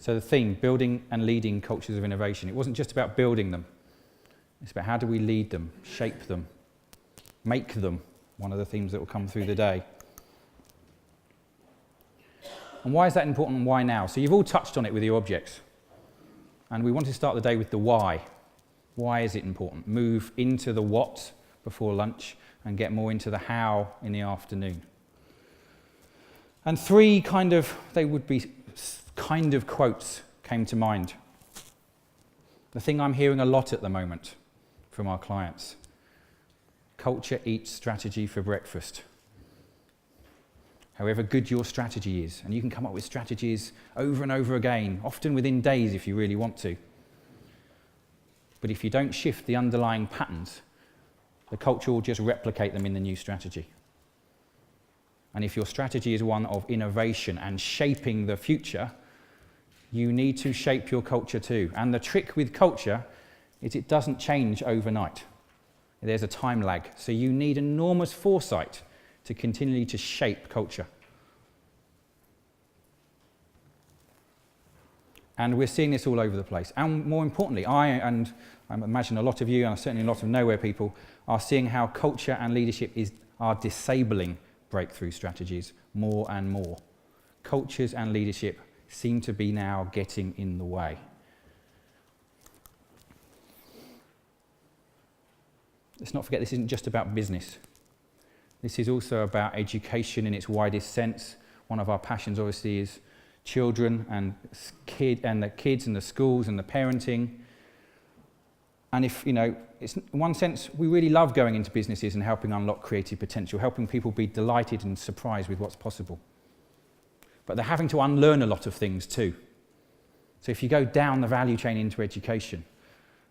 So the theme, building and leading cultures of innovation. It wasn't just about building them. It's about how do we lead them, shape them, make them, one of the themes that will come through the day. And why is that important and why now? So you've all touched on it with your objects. And we want to start the day with the why. Why is it important? Move into the what before lunch and get more into the how in the afternoon. And three quotes came to mind. The thing I'm hearing a lot at the moment from our clients. Culture eats strategy for breakfast. However good your strategy is, and you can come up with strategies over and over again, often within days if you really want to. But if you don't shift the underlying patterns, the culture will just replicate them in the new strategy. And if your strategy is one of innovation and shaping the future, you need to shape your culture too. And the trick with culture is it doesn't change overnight. There's a time lag. So you need enormous foresight to continually to shape culture. And we're seeing this all over the place. And more importantly, I imagine a lot of you, and certainly a lot of nowhere people, are seeing how culture and leadership are disabling breakthrough strategies more and more. Cultures and leadership seem to be now getting in the way. Let's not forget, this isn't just about business. This is also about education in its widest sense. One of our passions, obviously, is children and the kids and the schools and the parenting. And if, it's, in one sense, we really love going into businesses and helping unlock creative potential, helping people be delighted and surprised with what's possible. But they're having to unlearn a lot of things too. So if you go down the value chain into education,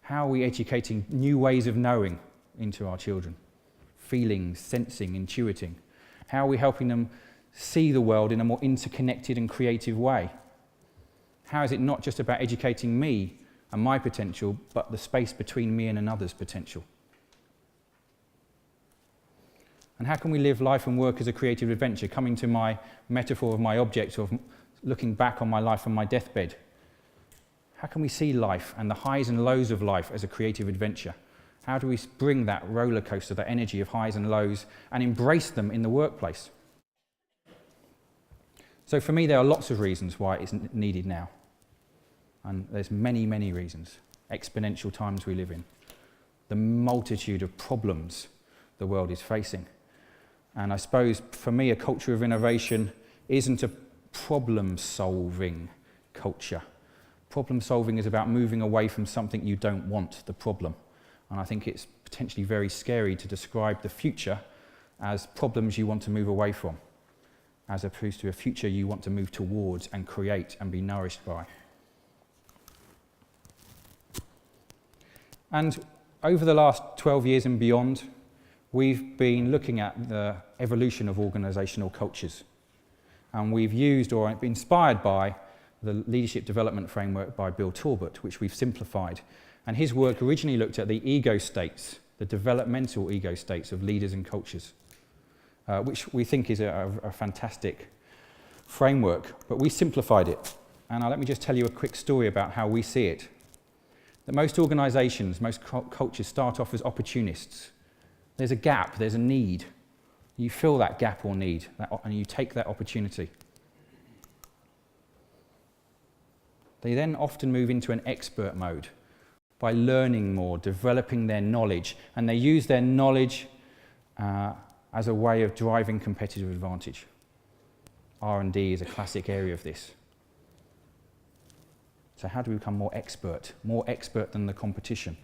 how are we educating new ways of knowing into our children? Feeling, sensing, intuiting. How are we helping them see the world in a more interconnected and creative way? How is it not just about educating me and my potential, but the space between me and another's potential? And how can we live life and work as a creative adventure? Coming to my metaphor of my object of looking back on my life on my deathbed. How can we see life and the highs and lows of life as a creative adventure? How do we bring that roller coaster, that energy of highs and lows, and embrace them in the workplace? So for me, there are lots of reasons why it's needed now. And there's many, many reasons. Exponential times we live in. The multitude of problems the world is facing. And I suppose, for me, a culture of innovation isn't a problem-solving culture. Problem-solving is about moving away from something you don't want, the problem. And I think it's potentially very scary to describe the future as problems you want to move away from, as opposed to a future you want to move towards and create and be nourished by. And over the last 12 years and beyond, we've been looking at the evolution of organisational cultures. And we've used or been inspired by the leadership development framework by Bill Talbot, which we've simplified. And his work originally looked at the ego states, the developmental ego states of leaders and cultures, which we think is a fantastic framework, but we simplified it. And let me just tell you a quick story about how we see it. That most organisations, most cultures start off as opportunists. There's a gap, there's a need. You fill that gap or need, and you take that opportunity. They then often move into an expert mode by learning more, developing their knowledge, and they use their knowledge as a way of driving competitive advantage. R&D is a classic area of this. So how do we become more expert than the competition?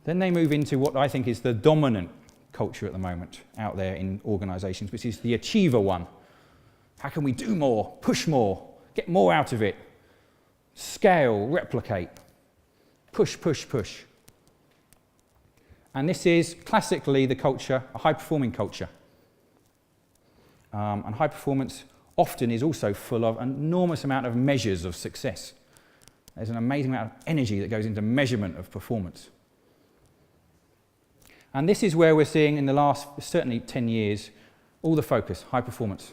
Then they move into what I think is the dominant culture at the moment out there in organisations, which is the achiever one. How can we do more, push more, get more out of it, scale, replicate, push, push, push. And this is classically the culture, a high-performing culture. And high performance often is also full of an enormous amount of measures of success. There's an amazing amount of energy that goes into measurement of performance. And this is where we're seeing in the last, certainly 10 years, all the focus, high performance.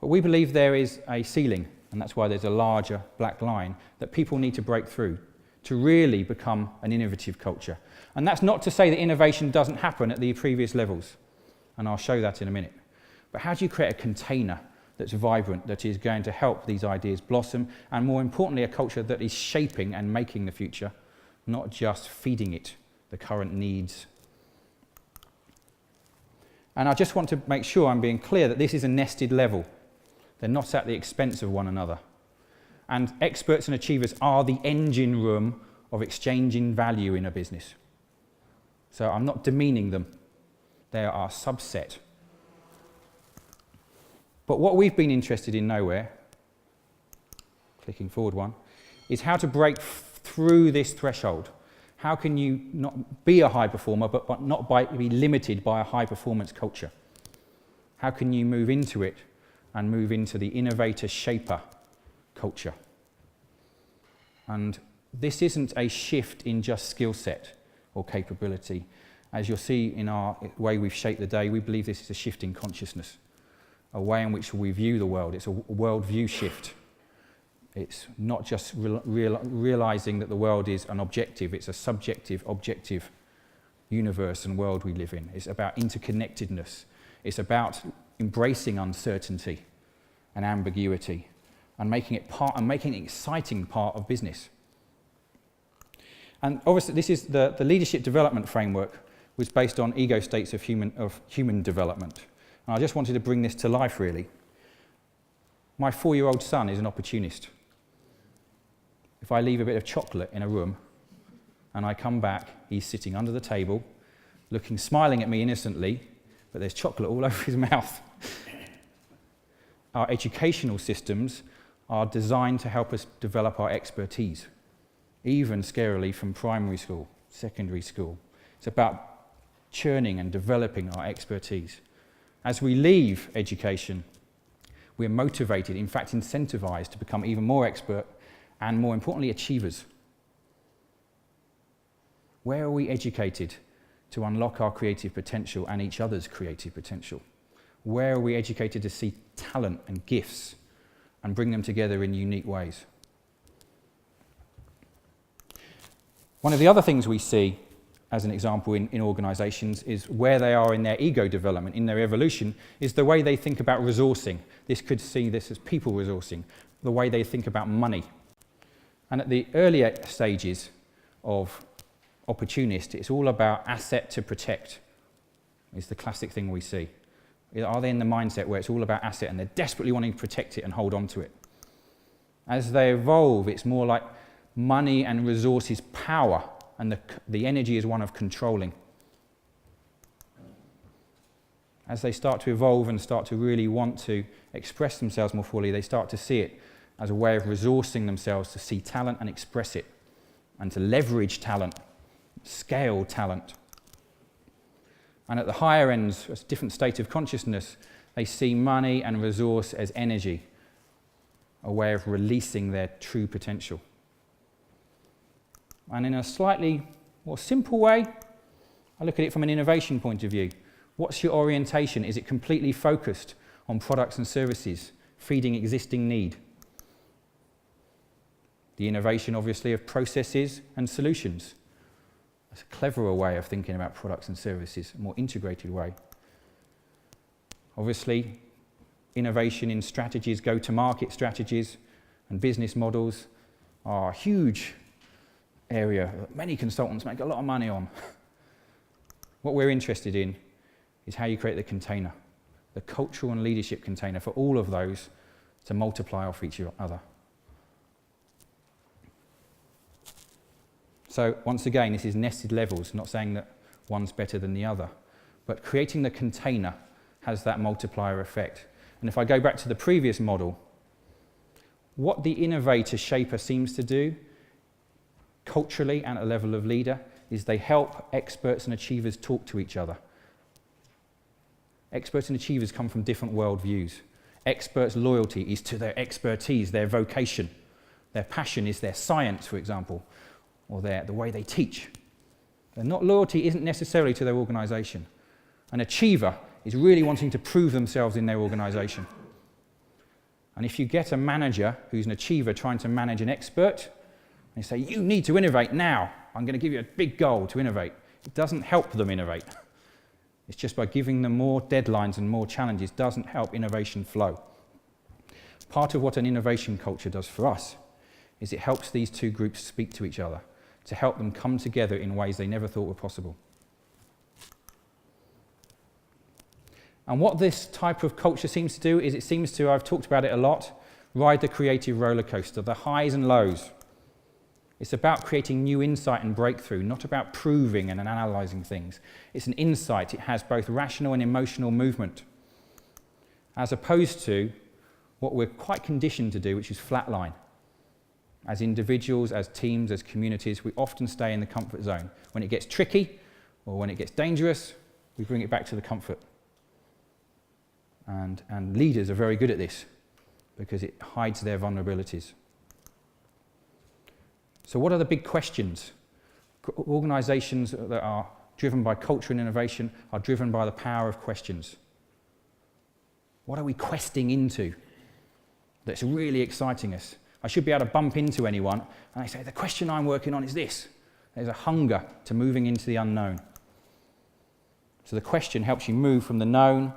But we believe there is a ceiling, and that's why there's a larger black line that people need to break through to really become an innovative culture. And that's not to say that innovation doesn't happen at the previous levels, and I'll show that in a minute. But how do you create a container that's vibrant, that is going to help these ideas blossom, and more importantly, a culture that is shaping and making the future, not just feeding it the current needs? And I just want to make sure I'm being clear that this is a nested level. They're not at the expense of one another. And experts and achievers are the engine room of exchanging value in a business. So I'm not demeaning them. They are a subset. But what we've been interested in nowhere, clicking forward one, is how to break through this threshold. How can you not be a high performer, but not be limited by a high performance culture? How can you move into it and move into the innovator shaper culture? And this isn't a shift in just skill set or capability. As you'll see in our way we've shaped the day, we believe this is a shift in consciousness, a way in which we view the world. It's a worldview shift. It's not just realizing that the world is an objective, it's a subjective, objective universe and world we live in. It's about interconnectedness. It's about embracing uncertainty and ambiguity and making it an exciting part of business. And obviously this is the leadership development framework was based on ego states of human development. And I just wanted to bring this to life, really. My 4-year-old son is an opportunist. If I leave a bit of chocolate in a room and I come back, he's sitting under the table, smiling at me innocently, but there's chocolate all over his mouth. Our educational systems are designed to help us develop our expertise, even scarily from primary school, secondary school. It's about churning and developing our expertise. As we leave education, we're motivated, in fact incentivized, to become even more expert and, more importantly, achievers. Where are we educated to unlock our creative potential and each other's creative potential? Where are we educated to see talent and gifts and bring them together in unique ways? One of the other things we see, as an example, in organisations is where they are in their ego development, in their evolution, is the way they think about resourcing. This could see this as people resourcing, the way they think about money. And at the earlier stages of opportunist, it's all about asset to protect. It's the classic thing we see. Are they in the mindset where it's all about asset and they're desperately wanting to protect it and hold on to it? As they evolve, it's more like money and resources power, and the energy is one of controlling. As they start to evolve and start to really want to express themselves more fully, they start to see it as a way of resourcing themselves to see talent and express it, and to leverage talent, scale talent. And at the higher ends, a different state of consciousness, they see money and resource as energy, a way of releasing their true potential. And in a slightly more simple way, I look at it from an innovation point of view. What's your orientation? Is it completely focused on products and services, feeding existing need? The innovation, obviously, of processes and solutions. That's a cleverer way of thinking about products and services, a more integrated way. Obviously, innovation in strategies, go-to-market strategies and business models are a huge area that many consultants make a lot of money on. What we're interested in is how you create the container, the cultural and leadership container for all of those to multiply off each other. So once again, this is nested levels, not saying that one's better than the other, but creating the container has that multiplier effect. And if I go back to the previous model, what the innovator shaper seems to do culturally and at a level of leader is they help experts and achievers talk to each other. Experts and achievers come from different worldviews. Experts' loyalty is to their expertise, their vocation. Their passion is their science, for example, or the way they teach. Loyalty isn't necessarily to their organisation. An achiever is really wanting to prove themselves in their organisation. And if you get a manager who's an achiever trying to manage an expert, and you say, you need to innovate now, I'm going to give you a big goal to innovate, it doesn't help them innovate. It's just by giving them more deadlines and more challenges doesn't help innovation flow. Part of what an innovation culture does for us is it helps these two groups speak to each other, to help them come together in ways they never thought were possible. And what this type of culture seems to do is it seems to, I've talked about it a lot, ride the creative roller coaster, the highs and lows. It's about creating new insight and breakthrough, not about proving and analysing things. It's an insight. It has both rational and emotional movement, as opposed to what we're quite conditioned to do, which is flatline. As individuals, as teams, as communities, we often stay in the comfort zone. When it gets tricky or when it gets dangerous, we bring it back to the comfort. And leaders are very good at this because it hides their vulnerabilities. So what are the big questions? Organisations that are driven by culture and innovation are driven by the power of questions. What are we questing into that's really exciting us? I should be able to bump into anyone and I say, the question I'm working on is this. There's a hunger to moving into the unknown. So the question helps you move from the known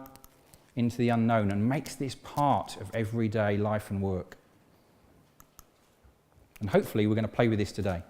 into the unknown and makes this part of everyday life and work. And hopefully we're going to play with this today.